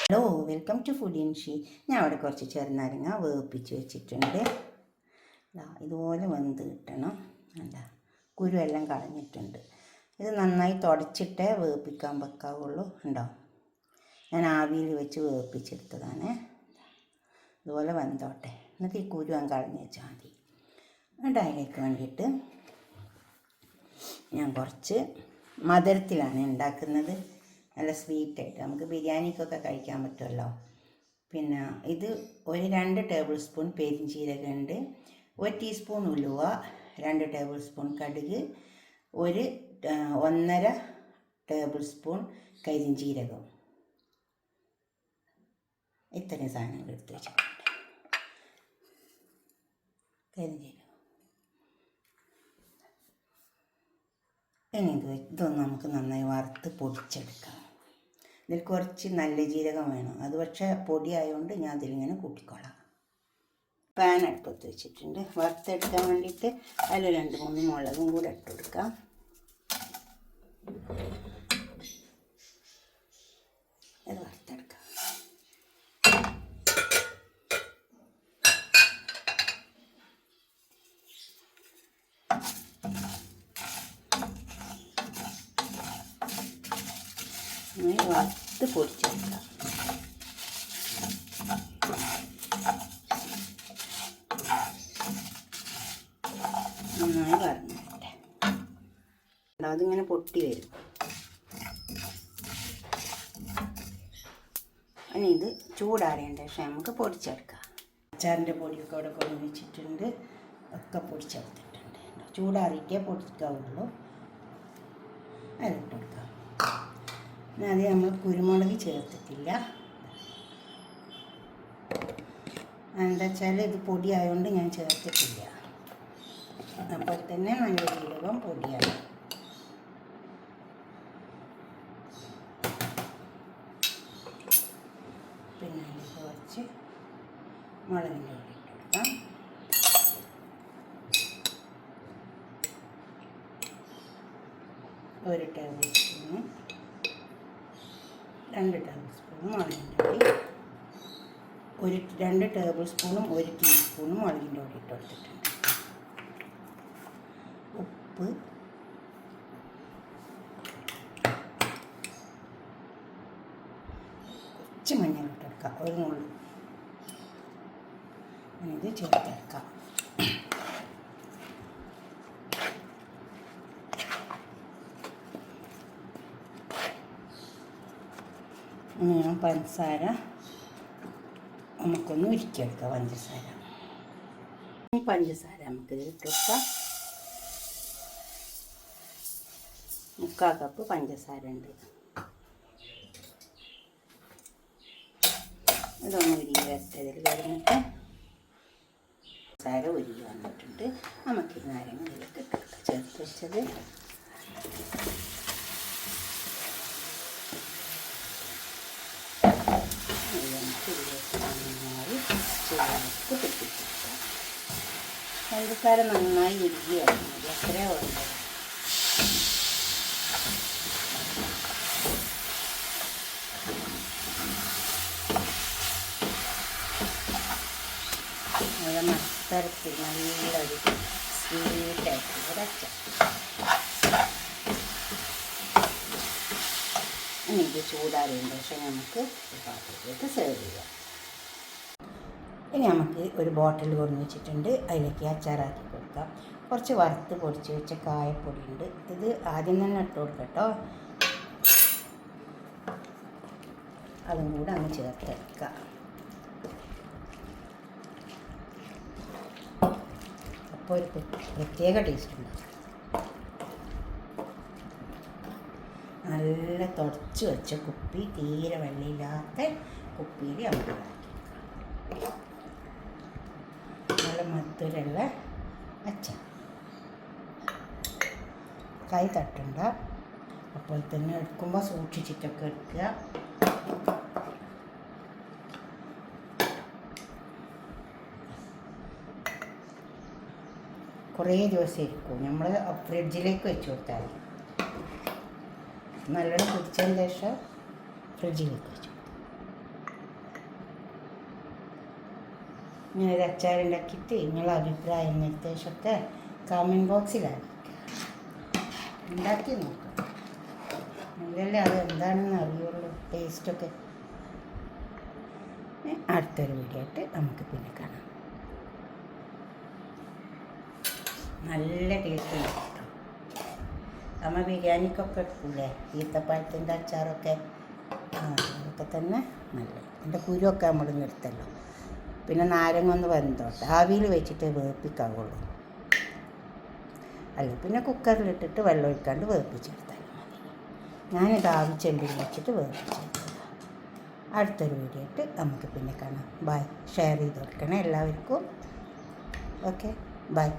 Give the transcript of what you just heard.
Hello, welcome to food ഇൻഷി. ഞാൻ അവിടെ കുറച്ച് ചെറുനാരങ്ങ വേവിപ്പിച്ച് വെച്ചിട്ടുണ്ട്. ഇതുപോലെ വെന്ത് കിട്ടണം. അല്ല, കുരുവെല്ലാം കളഞ്ഞിട്ടുണ്ട്. ഇത് നന്നായി തുടച്ചിട്ടേ വേവിപ്പിക്കാൻ വെക്കാവുള്ളൂ. ഉണ്ടോ, ഞാൻ ആവിയിൽ വെച്ച് വേവിപ്പിച്ചെടുത്തതാണ്. ഇതുപോലെ വെന്തോട്ടെ. എന്നിട്ട് ഈ കുരു കളഞ്ഞ് വെച്ചാൽ മതി. എന്നിട്ട് അതിലേക്ക് വേണ്ടിയിട്ട് ഞാൻ കുറച്ച് മധുരത്തിലാണ് ഉണ്ടാക്കുന്നത്. നല്ല സ്വീറ്റായിട്ട് നമുക്ക് ബിരിയാണിക്കൊക്കെ കഴിക്കാൻ പറ്റുമല്ലോ. പിന്നെ ഇത് ഒരു 2 ടേബിൾ സ്പൂൺ പെരിഞ്ചീരകമുണ്ട്, 1 ടീസ്പൂൺ ഉലുവ, 2 ടേബിൾ സ്പൂൺ കടുക്, 1.5 ടേബിൾ സ്പൂൺ കരിഞ്ചീരകം. ഇത്രയും സാധനങ്ങൾ എടുത്ത് വെച്ചിട്ടുണ്ട്. കരിഞ്ചീരകം ഇനി ഇതൊന്ന് നമുക്ക് നന്നായി വറുത്ത് പൊടിച്ചെടുക്കാം. ഇതിൽ കുറച്ച് നല്ല ജീരകം വേണം. അത് പക്ഷേ പൊടി ആയതുകൊണ്ട് ഞാൻ അതിലിങ്ങനെ കൂട്ടിക്കോളാം. പാൻ അടുപ്പത്ത് വെച്ചിട്ടുണ്ട്. വറുത്തെടുക്കാൻ വേണ്ടിയിട്ട് അതിൽ 2-3 മുളകും കൂടെ ഇട്ട് കൊടുക്കാം. ഇത് വറുത്തെടുക്കാം. വറുത്ത് പൊടിച്ചെടുക്കാം. നന്നായി വറന്നിട്ടെ. അതിങ്ങനെ പൊട്ടി വരും. ഇനി ഇത് ചൂടാറിയതിന് ശേഷം നമുക്ക് പൊടിച്ചെടുക്കാം. അച്ചാറിൻ്റെ പൊടിയൊക്കെ അവിടെ കൊണ്ട് വെച്ചിട്ടുണ്ട്. ഒക്കെ പൊടിച്ചെടുത്തിട്ടുണ്ട്. ചൂടാറിയിട്ടേ പൊടിക്കാവുള്ളൂ. അതിലിട്ട് കൊടുക്കാം. അത് നമ്മൾ കുരുമുളക് ചേർത്തിട്ടില്ല. എന്താ വെച്ചാൽ ഇത് പൊടി ആയതുകൊണ്ട് ഞാൻ ചേർത്തിട്ടില്ല. അപ്പോൾ തന്നെ നല്ല ജീരകം പൊടിയാണ്. പിന്നെ അതിലേക്ക് കുറച്ച് മുളകിൻ്റെ പൊടി ഇട്ട് കൊടുക്കാം. ഒരു ടേബിൾ സ്പൂണ് 2 ടേബിൾ സ്പൂൺ മുളകിൻ്റെ പൊടി, 2 ടേബിൾ സ്പൂണും 1 ടീസ്പൂണും മുളകിൻ്റെ പൊടി ഇട്ട് കൊടുത്തിട്ടുണ്ട്. ഉപ്പ്, കുറച്ച് മഞ്ഞൾ ഇട്ട് കൊടുക്കാം. 1 നുള്ളു. ഇത് ചേർത്തെടുക്കാം. പഞ്ചസാര നമുക്കൊന്ന് ഉരുക്കിയെടുക്കാം. പഞ്ചസാര നമുക്കിത് ഇട്ട് കൊടുക്കാം. 3/4 കപ്പ് പഞ്ചസാര ഉണ്ട്. ഇതൊന്ന് ഉരുകി വരട്ടതിൽ കഴിഞ്ഞിട്ട് പഞ്ചസാര ഉരുകി വന്നിട്ടുണ്ട്. നമുക്ക് ഈ നാരങ്ങ ഇതിലേക്ക് ഇട്ട് ചേർത്ത് വെച്ചത് ചേർത്ത് പൊട്ടിച്ചെടുക്കാം. പഞ്ചസാര നന്നായി ഉരുകി വരുന്നത് അത്രേ വേണ്ടത്. അത് മത്തരത്തിൽ നല്ലൊരു സ്വീറ്റായിട്ടുള്ള അച്ചാർ. ഇനി ഇത് ചൂടാറിയതിന് ശേഷം നമുക്ക് ഒരു പാത്രത്തിലേക്ക് സെർവ് ചെയ്യാം. ഇനി നമുക്ക് ഒരു ബോട്ടിൽ കൊണ്ടു വെച്ചിട്ടുണ്ട്. അതിലേക്ക് അച്ചാറാക്കി കൊടുക്കാം. കുറച്ച് വറുത്ത് പൊടിച്ച് വെച്ച കായപ്പൊടി ഉണ്ട്. ഇത് ആദ്യം തന്നെ ഇട്ട് കൊടുക്കട്ടോ. അതും കൂടെ അങ്ങ് ചേർത്തെടുക്കാം. അപ്പോൾ ഒരു പ്രത്യേക ടേസ്റ്റ് ഉണ്ട്. നല്ല തുടച്ച് വെച്ച കുപ്പി, തീരെ വെള്ളയില്ലാത്ത കുപ്പിയിൽ നമുക്ക് നല്ല മധുരമുള്ള അച്ചാർ. കൈ തട്ടണ്ട. അപ്പോൾ തന്നെ എടുക്കുമ്പോൾ സൂക്ഷിച്ചിട്ടൊക്കെ എടുക്കുക. കുറേ ദിവസം ഇരിക്കും. നമ്മൾ ഫ്രിഡ്ജിലേക്ക് വെച്ച് കൊടുത്താൽ മതി. നല്ലോണം കുടിച്ചതിന് ശേഷം ഫ്രിഡ്ജിലേക്ക് വെച്ചു. ഇങ്ങനെ ഒരു അച്ചാറുണ്ടാക്കിയിട്ട് നിങ്ങളുടെ അഭിപ്രായം നിർദ്ദേശമൊക്കെ കമൻറ്റ് ബോക്സിലാണ് ഉണ്ടാക്കി നോക്കാം. അല്ലല്ലേ അത് എന്താണെന്ന് അറിയുള്ളൂ ടേസ്റ്റൊക്കെ. അടുത്തൊരു വീഡിയോ ആയിട്ട് നമുക്ക് പിന്നെ കാണാം. നല്ല ടേസ്റ്റ് ഉണ്ട് കേട്ടോ. നമ്മൾ ബിരിയാണിക്കൊക്കെ എടുക്കൂലേ ഈത്തപ്പഴത്തിൻ്റെ അച്ചാറൊക്കെ, അതൊക്കെ തന്നെ നല്ല. എൻ്റെ കുരുവൊക്കെ നമ്മൾ നിർത്തല്ലോ. പിന്നെ നാരങ്ങ ഒന്ന് വെന്തോട്ടെ, ആവിയിൽ വെച്ചിട്ട് വേപ്പിക്കാവുള്ളൂ. അല്ല പിന്നെ കുക്കറിലിട്ടിട്ട് വെള്ളം ഒഴിക്കാണ്ട് വേപ്പിച്ചെടുത്താൽ മതി. ഞാനിത് ആവിച്ചെല്ലിൽ വെച്ചിട്ട് വേപ്പിച്ചെടുത്തതാണ്. അടുത്തൊരു വീഡിയോ ആയിട്ട് നമുക്ക് പിന്നെ കാണാം. ബൈ. ഷെയർ ചെയ്ത് കൊടുക്കണേ എല്ലാവർക്കും. Okay, by.